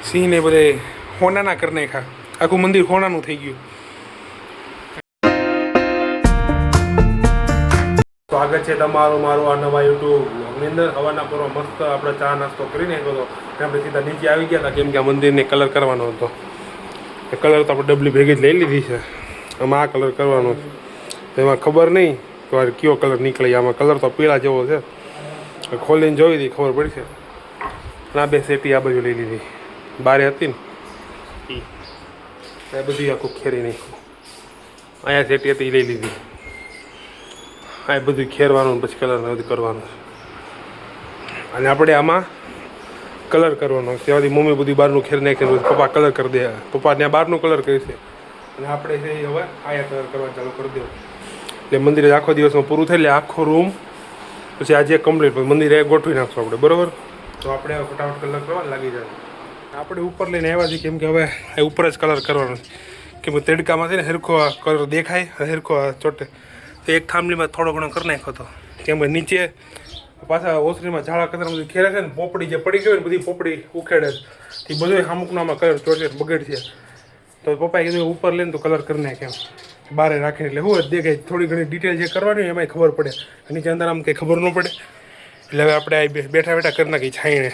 સિંહને બધે હોનાના કરી નાખ્યા, આખું મંદિર હોનાનું થઈ ગયું. સ્વાગત છે તમારું મારું આ નવા યુટ્યુબની અંદર. હવાના પૂર્વ મસ્ત આપણે ચા નાસ્તો કરી નાખ્યો હતો. આપણે સીધા નીચે આવી ગયા હતા કેમ કે આ મંદિરને કલર કરવાનો હતો. કલર તો આપણે ડબલી ભેગી જ લઈ લીધી છે. આમાં આ કલર કરવાનો છે. એમાં ખબર નહીં કે કયો કલર નીકળે. આમાં કલર તો પીળા જેવો છે. ખોલીને જોઈ હતી ખબર પડશે. આ બે સેટી આ બાજુ લઈ લીધી, બારે હતી ને એ બધી આખું ખેરી નાખ્યું. અહીંયા સેટી હતી એ લઈ લીધી. આ બધું ખેરવાનું પછી કલર બધું કરવાનું. અને આપણે આમાં કલર કરવાનો. ત્યાંથી મમ્મી બધી બહારનું ખેર નાખીને પપ્પા કલર કરી દે. પપ્પા ત્યાં બહારનું કલર કરી છે અને આપણે છે હવે આયા કલર કરવાનું ચાલુ કરી દો. એટલે મંદિરે આખો દિવસમાં પૂરું થાય એટલે આખો રૂમ પછી આજે કમ્પ્લીટ મંદિરે ગોઠવી નાખશું આપણે, બરાબર? તો આપણે ફટાફટ કલર કરવા લાગી જાય. આપણે ઉપર લઈને આવ્યા છીએ કેમ કે હવે એ ઉપર જ કલર કરવાનો. કેમ કે તડકામાં છે ને હરખો કલર દેખાય, હરખો ચોટે. તો એક થાંભલીમાં થોડો ઘણો કરી નાખ્યો હતો કેમ કે નીચે પાછા ઓસરીમાં ઝાડા કચરા બધું ખેરે છે ને, પોપડી જે પડી ગઈ ને બધી પોપડી ઉખેડે એ બધું અમુકનામાં કલર ચોટે બગડ છે. તો પપ્પાએ કીધું ઉપર લઈને તો કલર કરી નાખે એમ બહાર રાખીને. એટલે હું જ દેખાય થોડી ઘણી ડિટેલ જે કરવાની એમાંય ખબર પડે. નીચે અંદર આમ કંઈ ખબર ન પડે. એટલે હવે આપણે બેઠા બેઠા કરી નાખી છાંયણે.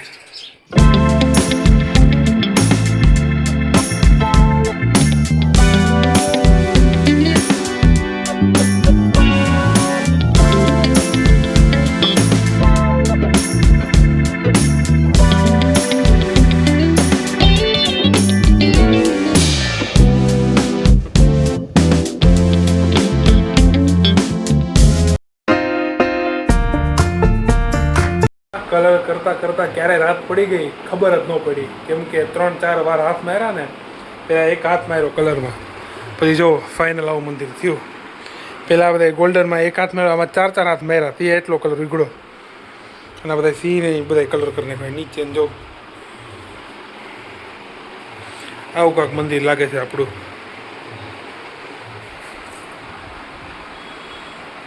કલર કરતાં કરતાં ક્યારે રાત પડી ગઈ ખબર જ ન પડી. કેમ કે 3-4 વાર હાથ માર્યા ને, પહેલાં એક હાથ માર્યો કલરમાં, પછી જો ફાઇનલ આવું મંદિર થયું. પહેલાં બધા ગોલ્ડનમાં એક હાથ માર્યો, આમાં 4 હાથ માર્યા, તે એટલો કલર ઉગડો. અને બધા સિંહને બધા કલર કરીને ભાઈ નીચે જો આવું કાંક મંદિર લાગે છે આપણું.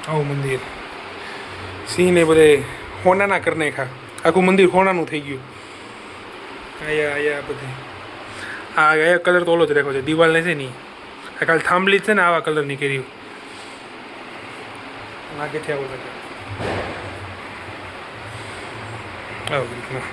આવું મંદિર સિંહને બધે હોનાના કરી નાખ્યા, આખું મંદિર હોનાનું થઈ ગયું. આયા બધે આ કલર તો ઓલો જ રાખ્યો છે, દિવાલને છે નહીં. આ કાલે થાંભલી જ છે ને આવા કલરની કરી. આગેથી આવું લાગે આવું રીતના.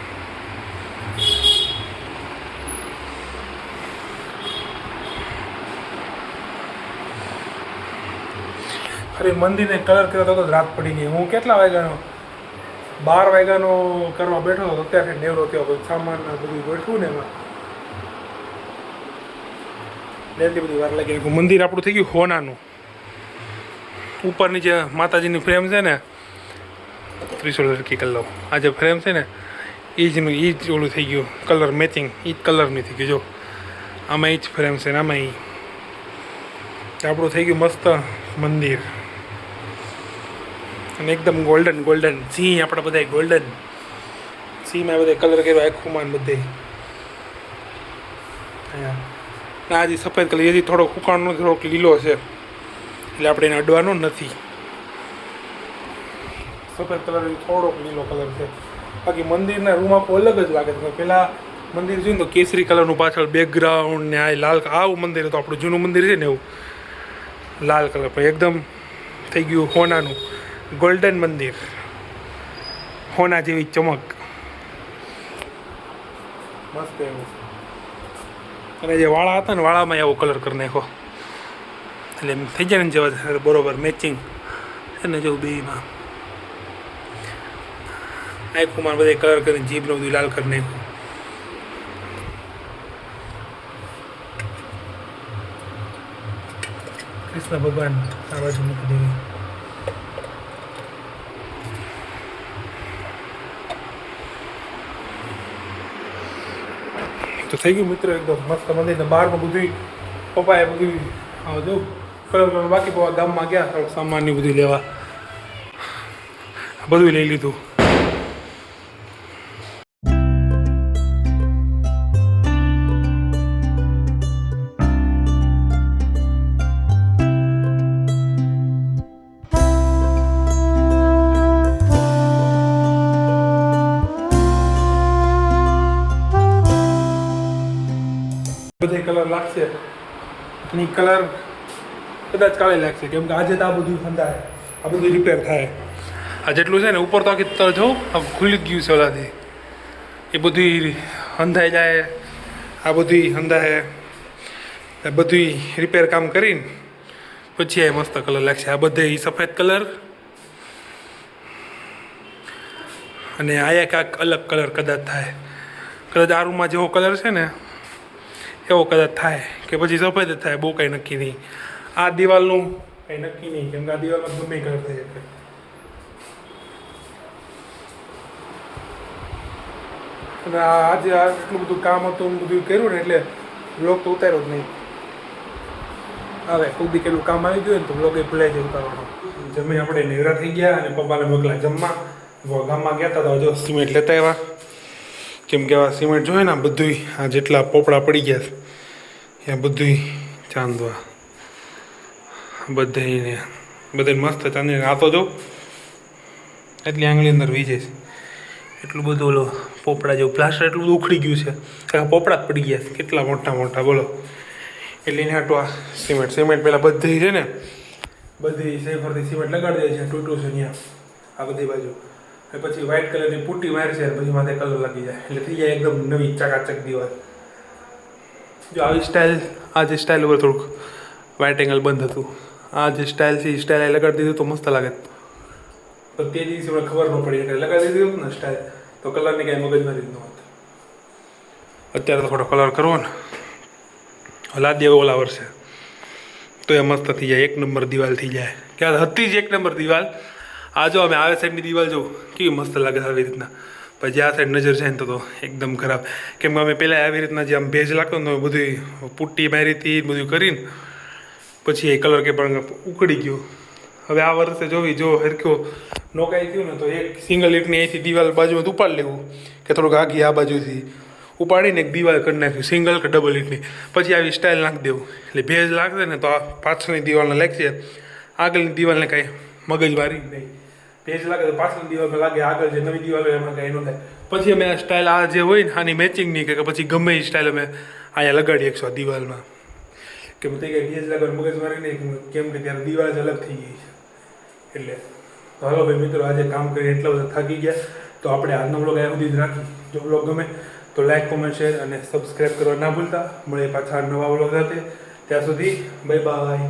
અરે મંદિરને કલર કર્યો તો રાત પડી ગઈ. હું કેટલા વાગ્યાનો 12 વાગ્યાનો કરવા બેઠો હતો, અત્યારે નેવરો થયો. સામાન બધું ગોઠવું ને એમાં એટલી બધી વાર લાગી. મંદિર આપણું થઈ ગયું હોનાનું. ઉપરની જે માતાજીની ફ્રેમ છે ને, ત્રિશૂળ હરકી કરી લઉં. આ જે ફ્રેમ છે ને એ જ ઓલું થઈ ગયું કલર મેચિંગ. એ જ કલરની થઈ ગયું. જો આમાં એ જ ફ્રેમ છે ને આમાં એ આપણું થઈ ગયું મસ્ત મંદિર. અને એકદમ ગોલ્ડન ગોલ્ડન સિંહ આપણે બધા ગોલ્ડન સિંહમાં બધા કલર કર્યો આખું માન બધે. ના હજી સફેદ કલર હજી થોડોક ઉકાળનો થોડોક લીલો છે એટલે આપણે એને અડવાનો નથી. સફેદ કલર થોડોક લીલો કલર છે. બાકી મંદિરના રૂમ આખું અલગ જ લાગે છે. પહેલાં મંદિર જોયું તો કેસરી કલરનું પાછળ બેકગ્રાઉન્ડ ને આ લાલ, આવું મંદિર હતું આપણું જૂનું મંદિર છે ને એવું લાલ કલર. પણ એકદમ થઈ ગયું હોનાનું ગોલ્ડન મંદિર, હોના જેવી ચમક મસ્ત એવું. અને જે વાળા હતા ને વાળામાં એવો કલર કરી નાખો એટલે એમ થઈ જાય ને જેવા બરોબર મેચિંગ એને જેવું બેમાં. આખુંમાં બધા કલર કરીને જીભને બધું લાલ કરી નાખ્યું. કૃષ્ણ ભગવાન આ બાજુ મૂકી દેવી. તો થઈ ગયું મિત્રો એકદમ મસ્ત મંદિર. બહારમાં બધું પપ્પાએ બધું જો કલર બાકી પપ્પા ગામમાં ગયા થોડુંક સામાનની બધું લેવા, બધું લઈ લીધું. બધે કલર લાગશે અને કલર કદાચ કાલે લાગશે કેમ કે આજે તો આ બધું હંધાય, આ બધું રિપેર થાય. આ જેટલું છે ને ઉપર તો આખી તર જો ખુલ્લી જ ગયું છે ઓલાથી, એ બધું હંધાઈ જાય. આ બધું હંધાય, આ બધું રિપેર કામ કરીને પછી આ મસ્ત કલર લાગશે. આ બધે સફેદ કલર અને આયા કાંઈક અલગ કલર કદાચ થાય. કદાચ આ રૂમમાં જેવો કલર છે ને એવો કદાચ થાય કે પછી સફેદ જ થાય. બહુ કાંઈ નક્કી નહીં. આ દિવાલનું કંઈ નક્કી નહીં કેમ કે આ દિવાલમાં ગમે કલર થઈ શકે. અને આજે આટલું બધું કામ હતું બધું કર્યું ને એટલે બ્લોગ તો ઉતાર્યો જ નહીં. હવે કોઈ દી કેટલું કામ આવી ગયું ને તો બ્લોગ એ ભૂલાઈ જાય ઉતારવાનો. જમીન આપણે નેવરા થઈ ગયા અને પપ્પાને મોકલા જમવા. ગામમાં ગયા હતા તો જો સિમેન્ટ લેતા આવ્યા કેમ કે આ સિમેન્ટ જોઈએ ને બધું આ જેટલા પોપડા પડી ગયા છે ત્યાં બધું ચાંદવા બધે મસ્ત ચાંદી. આ તો જો એટલી આંગળી અંદર વી જાય છે. એટલું બધું ઓલો પોપડા જેવું પ્લાસ્ટર એટલું બધું ઉખડી ગયું છે. પોપડા જ પડી ગયા છે કેટલા મોટા મોટા બોલો. એટલે એને હાટું આ સિમેન્ટ પહેલાં બધી છે ને બધી સેફરથી સિમેન્ટ લગાડી દે છે. તૂટું છે ત્યાં આ બધી બાજુ. પછી વ્હાઇટ કલરની પુટ્ટી મારશે પછી માથે કલર લાગી જાય એટલે થઈ જાય એકદમ નવી ચકાચક દિવાલ. જો આવી સ્ટાઇલ આ જે સ્ટાઇલ ઉપર થોડુંક વ્હાઇટ એંગલ બંધ હતું. આ જે સ્ટાઇલ છે એ સ્ટાઇલ લગાડી દીધું તો મસ્ત લાગે. પણ તે દિવસે મને ખબર ન પડી એટલે લગાડી દીધું ને સ્ટાઇલ તો કલરની કાંઈ મગજમારી જ ન હોત. અત્યારે તો થોડો કલર કરવો ને લાદ દેવો ઓલા વર્ષે તો એ મસ્ત થઈ જાય. એક નંબર દિવાલ થઈ જાય. ક્યાં હતી જ એક નંબર દિવાલ. આ જો અમે આ સાઈડની દિવાલ જો કેવી મસ્ત લાગે આવી રીતના. પછી આ સાઈડ નજર છે ને તો એકદમ ખરાબ કેમ કે અમે પહેલાં આવી રીતના જે આમ ભેજ લાગતો ને તો બધું પુટ્ટી મારી હતી બધું કરીને પછી એ કલર કે પણ ઉકળી ગયો. હવે આ વર્ષે જોવી જો હરખ્યો નોકાઈ ગયું ને તો એક સિંગલ ઈંટની અહીંથી દિવાલ બાજુમાં ઉપાડી લેવું કે થોડુંક આગી આ બાજુથી ઉપાડીને એક દિવાલ કરી નાખ્યું સિંગલ કે ડબલ ઈંટની. પછી આવી સ્ટાઇલ નાખી દેવું એટલે ભેજ લાગશે ને તો આ પાછળની દિવાલને લાગશે. આગળની દિવાલને કાંઈ મગજમારી નહીં. ભેજ લાગે તો પાછળની દિવાલમાં લાગે. આગળ જે નવી દિવાલ હોય એમાં કાંઈ ન થાય. પછી અમે આ સ્ટાઇલ આ જે હોય ને આની મેચિંગની કે પછી ગમે એ સ્ટાઇલ અમે અહીંયા લગાડી શકશું આ દિવાલમાં કે બધે કંઈ ભેજ લાગે મગજમારી નહીં કેમ કે ત્યારે દિવાલ જ અલગ થઈ ગઈ છે. એટલે તો હાલો ભાઈ મિત્રો આજે કામ કરી એટલા બધા થાકી ગયા તો આપણે આજનો બ્લોગ આ સુધી જ રાખી. જો બ્લોગ ગમે તો લાઈક કોમેન્ટ શેર અને સબસ્ક્રાઈબ કરવા ના ભૂલતા. મળે પાછા નવા બ્લોગ સાથે. ત્યાં સુધી બાય બાય.